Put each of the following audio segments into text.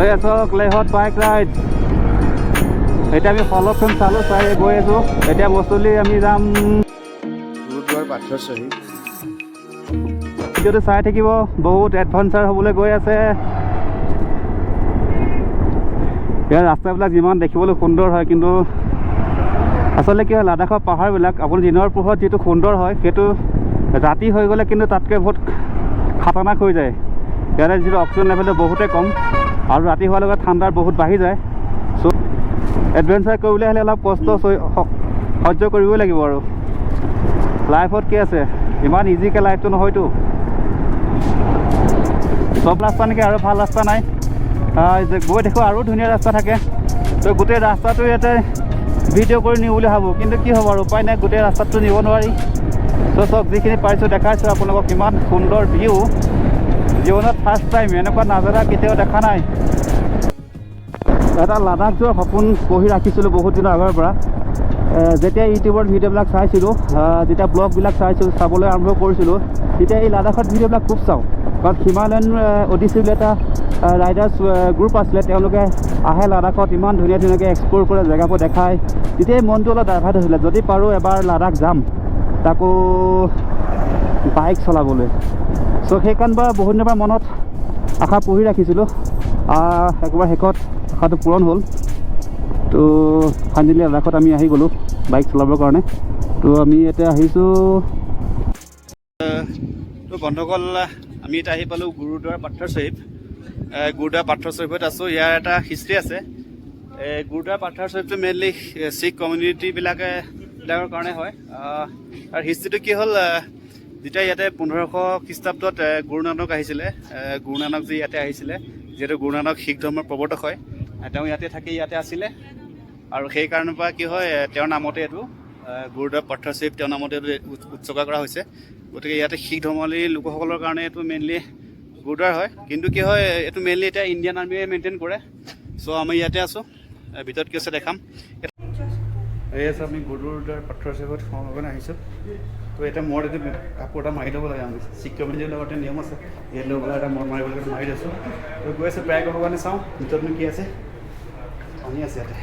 এই চক লেহত bike ride এতিয়া আমি ফলকখন চালোঁ চাই গৈ আছোঁ এতিয়া বস্তুলি আমি যাম গুৰুদ্বাৰ পাথৰ চাহিব ভিডিঅ'টো চাই থাকিব বহুত এডভেঞ্চাৰ হ'বলৈ গৈ আছে ইয়াৰ ৰাস্তাবিলাক যিমান দেখিবলৈ সুন্দৰ হয় কিন্তু আচলতে কি হয় লাডাখৰ পাহাৰবিলাক আপুনি দিনৰ পোহৰত যিটো সুন্দৰ হয় সেইটো ৰাতি হৈ গ'লে কিন্তু তাতকৈ বহুত খাতৰনাক হৈ যায় ইয়াৰে যিটো অক্সিজেন লেভেলটো বহুতেই কম আৰু ৰাতি হোৱাৰ লগত ঠাণ্ডাৰ বহুত বাঢ়ি যায় চ' এডভেঞ্চাৰ কৰিবলৈ হ'লে অলপ কষ্ট সহ্য কৰিবই লাগিব আৰু লাইফত কি আছে ইমান ইজিকৈ লাইফটো নহয়তো চব ৰাস্তা নেকি আৰু ভাল ৰাস্তা নাই গৈ দেখোঁ আৰু ধুনীয়া ৰাস্তা থাকে তো গোটেই ৰাস্তাটো ইয়াতে ভিডিঅ' কৰি নিওঁ বুলি ভাবোঁ কিন্তু কি হ'ব আৰু উপায় নাই গোটেই ৰাস্তাটো নিব নোৱাৰি তো চব যিখিনি পাইছোঁ দেখাইছোঁ আপোনালোকক কিমান সুন্দৰ ভিউ জীৱনত ফাৰ্ষ্ট টাইম এনেকুৱা নাজাৰা কেতিয়াও দেখা নাই এটা লাডাখ যোৱাৰ সপোন পঢ়ি ৰাখিছিলোঁ বহুত দিনৰ আগৰ পৰা যেতিয়া ইউটিউবৰ ভিডিঅ'বিলাক চাইছিলোঁ যেতিয়া ব্লগবিলাক চাবলৈ আৰম্ভ কৰিছিলোঁ তেতিয়া এই লাডাখত ভিডিঅ'বিলাক খুব চাওঁ কাৰণ হিমালয়ান অডিচি বুলি এটা ৰাইডাৰ্ছ গ্ৰুপ আছিলে তেওঁলোকে আহে লাডাখত ইমান ধুনীয়া ধুনীয়াকৈ এক্সপ্ল'ৰ কৰে জেগাবোৰ দেখায় তেতিয়াই মনটো অলপ ডাইভাৰ্ট হৈছিলে যদি পাৰোঁ এবাৰ লাডাখ যাম তাকো বাইক চলাবলৈ চ' সেইকাৰণে বা বহুত দিনৰ পৰা মনত আশা পঢ়ি ৰাখিছিলোঁ একবাৰ শেষত আশাটো পূৰণ হ'ল তো ফাইনেলি লাডাখত আমি আহি গ'লোঁ বাইক চলাবৰ কাৰণে তো আমি এতিয়া আহিছোঁ তো বন্ধুসকল আমি এতিয়া আহি পালোঁ গুৰুদ্বাৰা পাথৰ চাহিব গুৰুদ্বাৰা পাথৰ চাহিবত আছোঁ ইয়াৰ এটা হিষ্ট্ৰী আছে গুৰুদ্বাৰা পাথৰ চাহিবটো মেইনলি শিখ কমিউনিটিবিলাকৰ কাৰণে হয় আৰু হিষ্ট্ৰীটো কি হ'ল যেতিয়া ইয়াতে 1500 খ্ৰীষ্টাব্দত গুৰু নানক আহিছিলে গুৰু নানক যি ইয়াতে আহিছিলে যিহেতু গুৰু নানক শিখ ধৰ্মৰ প্ৰৱৰ্তক হয় তেওঁ ইয়াতে থাকি ইয়াতে আছিলে আৰু সেইকাৰণৰ পৰা কি হয় তেওঁৰ নামতে এইটো গুৰুদ্বাৰা পাথৰ চাহিব তেওঁৰ নামতে উৎসৰ্গা কৰা হৈছে গতিকে ইয়াতে শিখ ধৰ্মাৱলম্বী লোকসকলৰ কাৰণে এইটো মেইনলি গুৰুদ্বাৰ হয় কিন্তু কি হয় এইটো মেইনলি এতিয়া ইণ্ডিয়ান আৰ্মিয়ে মেইনটেইন কৰে চ' আমি ইয়াতে আছোঁ ভিতৰত কি আছে দেখাম এই আছে আমি গুৰুদ্বাৰ পাথৰ চাহিবত সমাগমন আহিছোঁ তো এতিয়া মোৰ এইটো কাপোৰ এটা মাৰি ল'ব লাগে আমি শিখ কমিউনিটিৰ লগতে নিয়ম আছে ইয়াত লৈ পেলাই এটা মোৰ মাৰিবলৈ মাৰি দিছোঁ তো গৈ আছোঁ প্ৰায় ভগৱানে চাওঁ ভিতৰতনো কি আছে পানী আছে ইয়াতে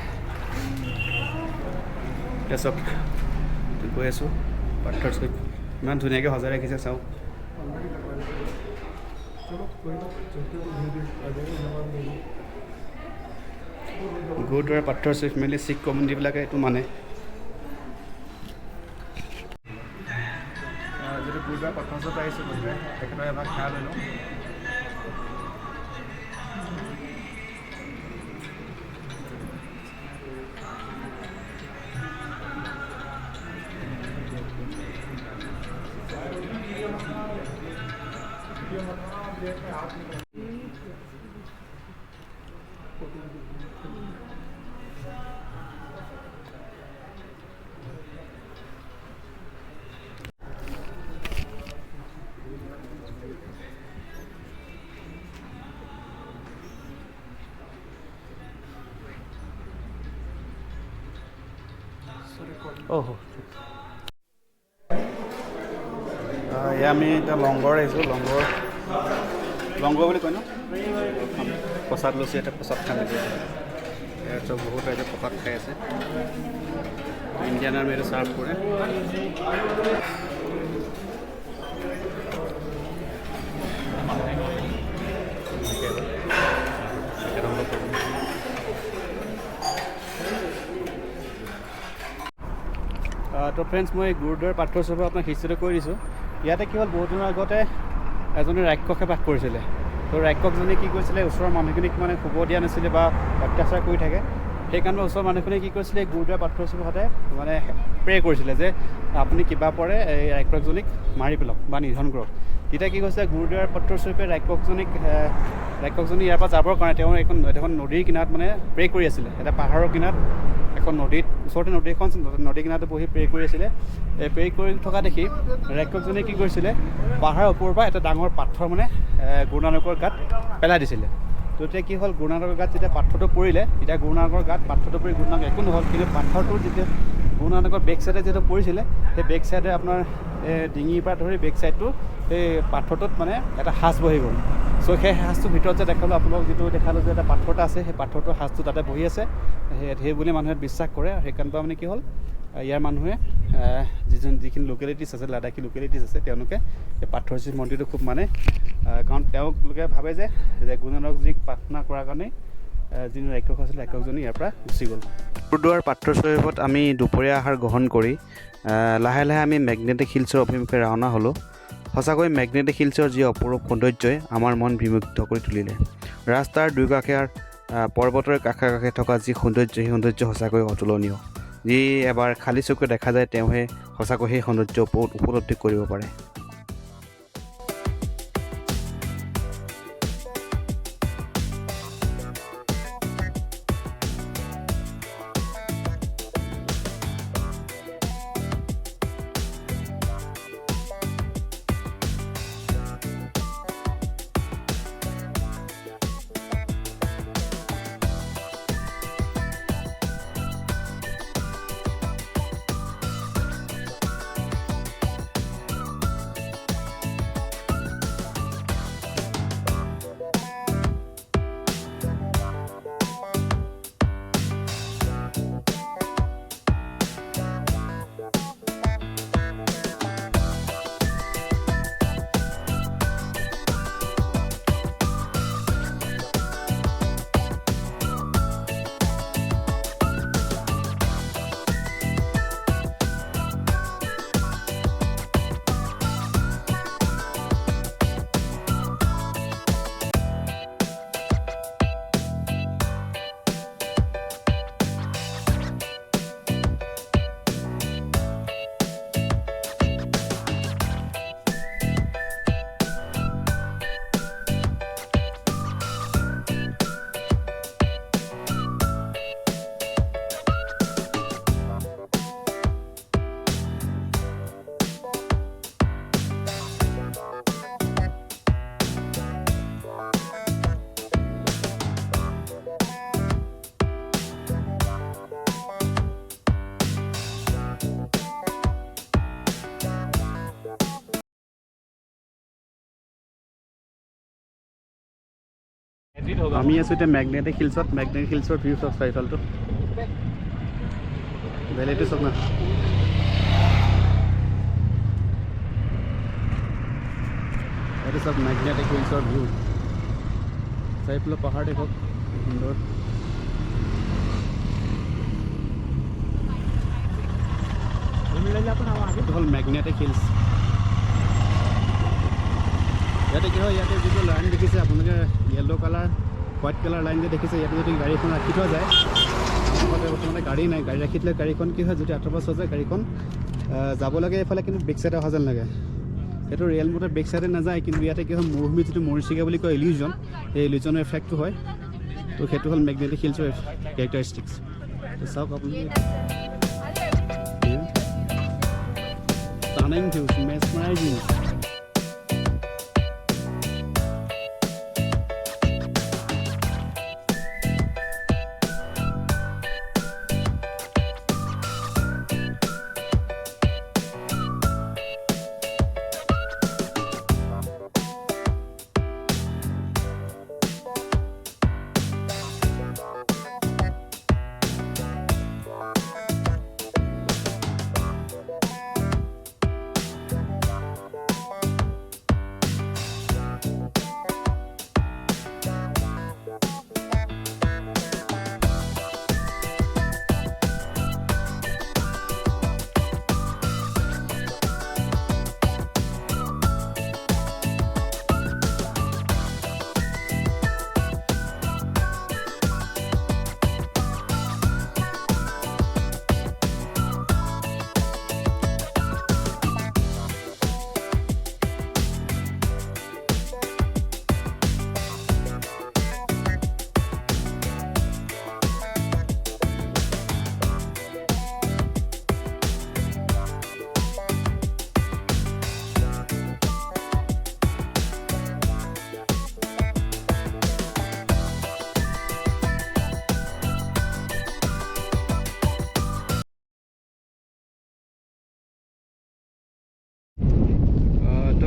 এতিয়া চব গৈ আছোঁ পাথৰ চাহিব ইমান ধুনীয়াকৈ সজাই ৰাখিছে চাওঁ গুৰুদ্বাৰা পাথৰ চাহিব মেইনলি শিখ কমিউনিটিবিলাকে এইটো মানে যিটো গুৰুদ্বাৰা পাথৰ চাহিব আহিছোঁ গতিকে তেখেতৰ এবাৰ খাই লৈ লওঁ এয়া আমি এতিয়া লংগৰ আহিছোঁ লংগৰ বুলি কয় ন প্ৰসাদ লৈছোঁ এতিয়া প্ৰসাদ খাম ইয়াত চব বহুত ৰাইজে প্ৰসাদ খাই আছে ইণ্ডিয়ান আৰ্মি এইটো চাৰ্ভ কৰে তো ফ্ৰেণ্ডছ মই গুৰুদ্বাৰ পাথৰ চাহিবৰ আপোনাক হিষ্ট্ৰীটো কৈ দিছোঁ ইয়াতে কি হ'ল বহুত দিনৰ আগতে এজনী ৰাক্ষসে বাস কৰিছিলে তো ৰাক্ষসজনে কি কৰিছিলে ওচৰৰ মানুহখিনিক মানে শুব দিয়া নাছিলে বা অত্যাচাৰ কৰি থাকে সেইকাৰণে ওচৰৰ মানুহখিনিয়ে কি কৰিছিলে গুৰুদ্বাৰ পাথৰ চাহিবৰ হাতে মানে প্ৰে কৰিছিলে যে আপুনি কিবা পৰে এই ৰাক্ষসজনীক মাৰি পেলাওক বা নিধন কৰক তেতিয়া কি কৈছিলে গুৰুদ্বাৰ পাথৰ চাহিবে ৰাক্ষসজনী ইয়াৰ পৰা যাবৰ কাৰণে তেওঁ এখন নদীৰ কিনাৰত মানে প্ৰে কৰি আছিলে এটা পাহাৰৰ কিনাৰত এখন নদীত ওচৰতে নদী এখন নদী কিনাৰতে বহি প্ৰে কৰি আছিলে প্ৰে কৰি থকা দেখি ৰাক্ষসজনে কি কৰিছিলে পাহাৰৰ ওপৰৰ পৰা এটা ডাঙৰ পাথৰ মানে গুৰু নানকৰ গাত পেলাই দিছিলে তো তেতিয়া কি হ'ল গুৰু নানকৰ গাত যেতিয়া পাথৰটো পৰিলে তেতিয়া গুৰু নানকৰ গাত পাথৰটো পৰি গুৰু নানক একো নহ'ল কিন্তু পাথৰটো যেতিয়া গুৰু নানকৰ বেক চাইডে যিহেতু পৰিছিলে সেই বেক চাইডে আপোনাৰ ডিঙিৰ পৰা ধৰি বেক চাইডটো সেই পাথৰটোত মানে এটা সাজ বহি গ'ল চ' সেই সাজটোৰ ভিতৰত যে দেখালোঁ আপোনালোক যিটো দেখালোঁ যে এটা পাথৰ এটা আছে, সেই পাথৰটোৰ সাজটো তাতে বহি আছে, সেই বুলি মানুহে বিশ্বাস কৰে। আৰু সেইকাৰণে পৰা মানে কি হ'ল, ইয়াৰ মানুহে যিখিনি লোকেলিটিছ আছে, লাডাখী লোকেলিটিছ আছে, তেওঁলোকে এই পাথৰচি মন্দিৰটো খুব মানে, কাৰণ তেওঁলোকে ভাবে যে গুৰুনানকজীক প্ৰাৰ্থনা কৰাৰ কাৰণে যিজন ৰাক্ষস আছিলে, ৰাক্ষসজনী ইয়াৰ পৰা গুচি গ'ল। গুৰুদ্বাৰ পাথৰ চাহিবত আমি দুপৰীয়া আহাৰ গ্ৰহণ কৰি লাহে লাহে আমি মেগনেটিক হিলছৰ অভিমুখে ৰাওনা হ'লোঁ। সঁচাকৈ মেগনেটিক হিলছৰ যি অপৰূপ সৌন্দৰ্যই আমাৰ মন বিমুগ্ধ কৰি তুলিলে। ৰাস্তাৰ দুয়োকাষে পৰ্বতৰ কাষে কাষে থকা যি সৌন্দৰ্য, সেই সৌন্দৰ্য সঁচাকৈ অতুলনীয়। যি এবাৰ খালী চকুৰে দেখা যায়, তেওঁহে সঁচাকৈ সেই সৌন্দৰ্য উপলব্ধি কৰিব পাৰে। আমি আছোঁ এতিয়া মেগনেটিক হিলছত। মেগনেটিক হিলছৰ ভিউ চাওক, চাৰিফালটো ভেলিটো চাওক না। এইটো চাওক মেগনেটিক হিলছৰ ভিউ, চাৰিফালে পাহাৰ দেখক সুন্দৰ। এইটো হ'ল মেগনেটিক হিলছ। ইয়াতে কি হয়, ইয়াতে যিটো লাইন দেখিছে আপোনালোকে, yellow' colour white colour line যে দেখিছে, ইয়াতে যদি গাড়ীখন ৰাখি থোৱা যায়, বৰ্তমানে গাড়ী নাই, গাড়ী ৰাখি থ'লে গাড়ীখন কি হয়, যদি আঁতৰ পৰা চোৱা যায় গাড়ীখন যাব লাগে এইফালে, কিন্তু বেক চাইডে অহা যেন লাগে। সেইটো ৰিয়েল মতে বেক চাইডে নাযায়, কিন্তু ইয়াতে কি হয়, মৰুভূমি যিটো মৰিচিকা বুলি কয় ইলিউজন, সেই ইলিউজনৰ এফেক্টটো হয়। তো সেইটো হ'ল মেগনেটিক হিলছৰ কেৰেক্টাৰিষ্টিক্স। চাওক আপুনি, stunning views, mesmerizing.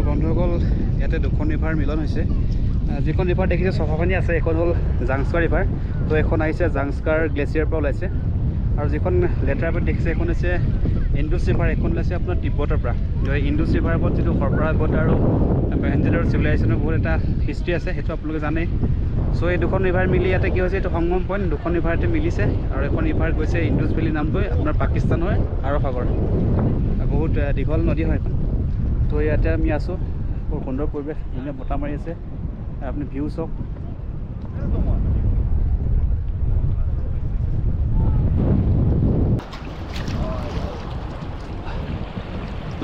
বন্ধুসকল, ইয়াতে দুখন ৰিভাৰ মিলন হৈছে। যিখন ৰিভাৰ দেখিছে চফা পানী আছে এখন হ'ল জাংস্কাৰ ৰিভাৰ। তো এখন আহিছে জাংস্কাৰ গ্লেচিয়াৰৰ পৰা ওলাইছে। আৰু যিখন লেতেৰা পানী দেখিছে এখন হৈছে ইণ্ডুছ ৰিভাৰ, এখন ওলাইছে আপোনাৰ তিব্বতৰ পৰা। ইণ্ডুছ ৰিভাৰৰ ওপৰত যিটো সৰবৰাগত আৰু মহেঞ্জোদাৰো চিভিলাইজেশ্যনৰ বহুত এটা হিষ্ট্ৰী আছে, সেইটো আপোনালোকে জানেই। চ' এই দুখন ৰিভাৰ মিলি ইয়াতে কি হৈছে, এইটো সংগম পইণ্ট, দুখন ৰিভাৰতে মিলিছে। আৰু এখন ৰিভাৰ গৈছে ইণ্ডুছ ভেলী নামকৈ আপোনাৰ পাকিস্তানৰ আৰৱ সাগৰ, বহুত দীঘল নদী হয় এখন। তো ইয়াতে আমি আছোঁ, বৰ সুন্দৰ পৰিৱেশ, ধুনীয়া বতাহ মাৰি আছে, আপুনি ভিউ চাওক।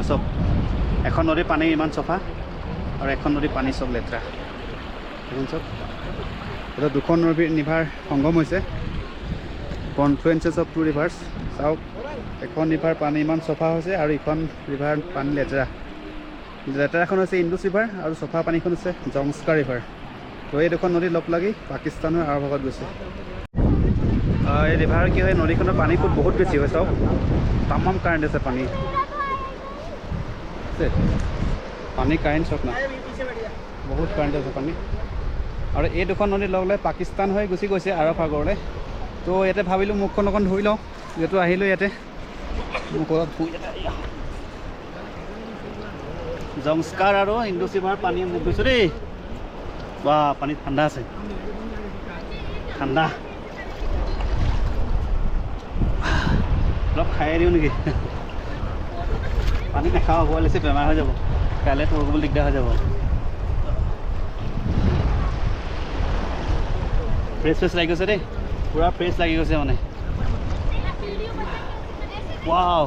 চাওক এখন নদীৰ পানী ইমান চফা আৰু এখন নদীৰ পানী চব লেতেৰা। এখন চাওক, এতিয়া দুখন নদীৰ ৰিভাৰ সংগম হৈছে, কনফ্লুৱেঞ্চেছ অফ টু ৰিভাৰ্ছ। চাওক এখন ৰিভাৰ পানী ইমান চফা হৈছে আৰু ইখন ৰিভাৰ পানী লেতেৰা। লেতেৰাখন হৈছে ইণ্ডুছ ৰিভাৰ আৰু চফা পানীখন হৈছে জাংস্কাৰ ৰিভাৰ। তো এই দুখন নদী লগ লাগি পাকিস্তানৰ আৰৱ সাগৰত গৈছে। এই ৰিভাৰ কি হয়, নদীখনৰ পানী খুব বহুত বেছি হয়। চাওক তামাম কাৰেণ্ট আছে, পানী পানী কাৰেণ্ট চাওক না, বহুত কাৰেণ্ট আছে পানী। আৰু এই দুখন নদী লগ লাগি পাকিস্তান হৈ গুচি গৈছে আৰৱ সাগৰলৈ। তো ইয়াতে ভাবিলোঁ মুখখন অকণ ধুই লওঁ, যিহেতু আহিলোঁ ইয়াতে মুখ অলপ ধুই। জাংস্কাৰ আৰু ইণ্ডুছ ৰিভাৰ পানী মুখ ধুইছোঁ দেই। বা পানী ঠাণ্ডা আছে, ঠাণ্ডা। অলপ খাই দিওঁ নেকি? পানী নাখাওঁ, হ'ব লাগিছে বেমাৰ হৈ যাব, কাইলৈ তোৰ কৰিবলৈ দিগদাৰ হৈ যাব। ফ্ৰেছ লাগি গৈছে দেই, পূৰা ফ্ৰেছ লাগি গৈছে মানে। ৱাও।